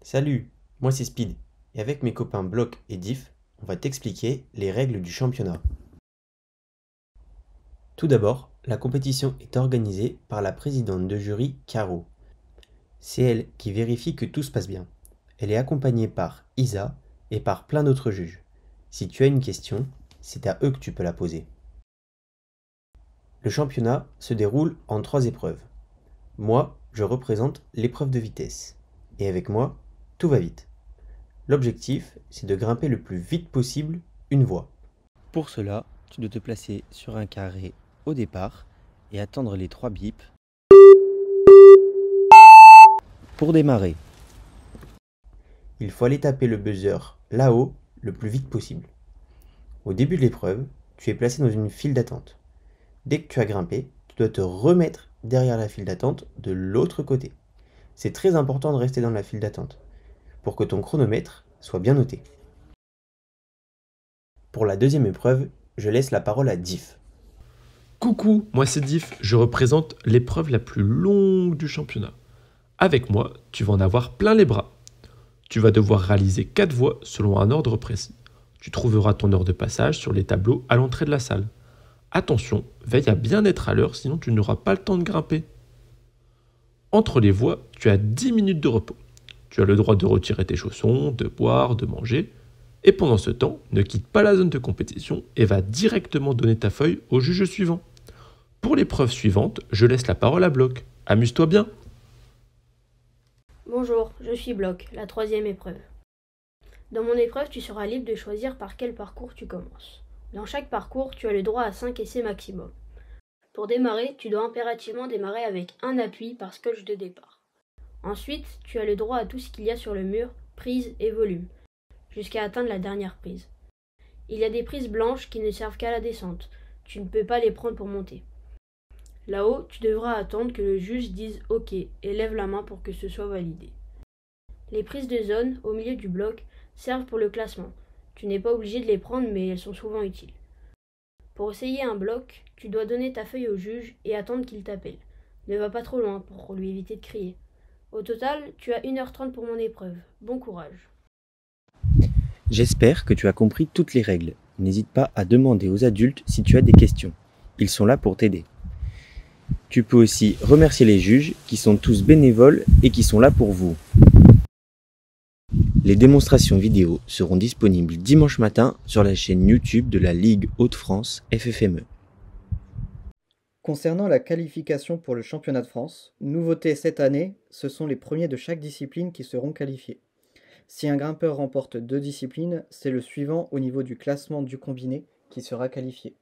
Salut, moi c'est Speed, et avec mes copains Block et Diff, on va t'expliquer les règles du championnat. Tout d'abord, la compétition est organisée par la présidente de jury Caro. C'est elle qui vérifie que tout se passe bien. Elle est accompagnée par Isa et par plein d'autres juges. Si tu as une question, c'est à eux que tu peux la poser. Le championnat se déroule en 3 épreuves. Moi, je représente l'épreuve de vitesse. Et avec moi, tout va vite. L'objectif, c'est de grimper le plus vite possible une voie. Pour cela, tu dois te placer sur un carré au départ et attendre les 3 bips pour démarrer. Il faut aller taper le buzzer là-haut le plus vite possible. Au début de l'épreuve, tu es placé dans une file d'attente. Dès que tu as grimpé, tu dois te remettre derrière la file d'attente de l'autre côté. C'est très important de rester dans la file d'attente pour que ton chronomètre soit bien noté. Pour la deuxième épreuve, je laisse la parole à Diff. Coucou, moi c'est Diff, je représente l'épreuve la plus longue du championnat. Avec moi, tu vas en avoir plein les bras. Tu vas devoir réaliser 4 voies selon un ordre précis. Tu trouveras ton heure de passage sur les tableaux à l'entrée de la salle. Attention, veille à bien être à l'heure, sinon tu n'auras pas le temps de grimper. Entre les voies, tu as 10 minutes de repos. Tu as le droit de retirer tes chaussons, de boire, de manger. Et pendant ce temps, ne quitte pas la zone de compétition et va directement donner ta feuille au juge suivant. Pour l'épreuve suivante, je laisse la parole à Block. Amuse-toi bien. Bonjour, je suis Block, la 3e épreuve. Dans mon épreuve, tu seras libre de choisir par quel parcours tu commences. Dans chaque parcours, tu as le droit à 5 essais maximum. Pour démarrer, tu dois impérativement démarrer avec un appui par scotch de départ. Ensuite, tu as le droit à tout ce qu'il y a sur le mur, prise et volume, jusqu'à atteindre la dernière prise. Il y a des prises blanches qui ne servent qu'à la descente. Tu ne peux pas les prendre pour monter. Là-haut, tu devras attendre que le juge dise « OK » et lève la main pour que ce soit validé. Les prises de zone, au milieu du bloc, servent pour le classement. Tu n'es pas obligé de les prendre, mais elles sont souvent utiles. Pour essayer un bloc, tu dois donner ta feuille au juge et attendre qu'il t'appelle. Ne va pas trop loin pour lui éviter de crier. Au total, tu as 1h30 pour mon épreuve. Bon courage. J'espère que tu as compris toutes les règles. N'hésite pas à demander aux adultes si tu as des questions. Ils sont là pour t'aider. Tu peux aussi remercier les juges qui sont tous bénévoles et qui sont là pour vous. Les démonstrations vidéo seront disponibles dimanche matin sur la chaîne YouTube de la Ligue Hauts-de-France FFME. Concernant la qualification pour le championnat de France, nouveauté cette année, ce sont les premiers de chaque discipline qui seront qualifiés. Si un grimpeur remporte 2 disciplines, c'est le suivant au niveau du classement du combiné qui sera qualifié.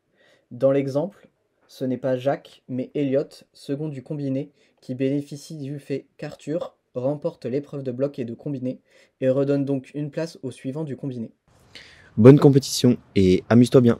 Dans l'exemple, ce n'est pas Jacques, mais Elliot, second du combiné, qui bénéficie du fait qu'Arthur remporte l'épreuve de bloc et de combiné, et redonne donc une place au suivant du combiné. Bonne compétition et amuse-toi bien!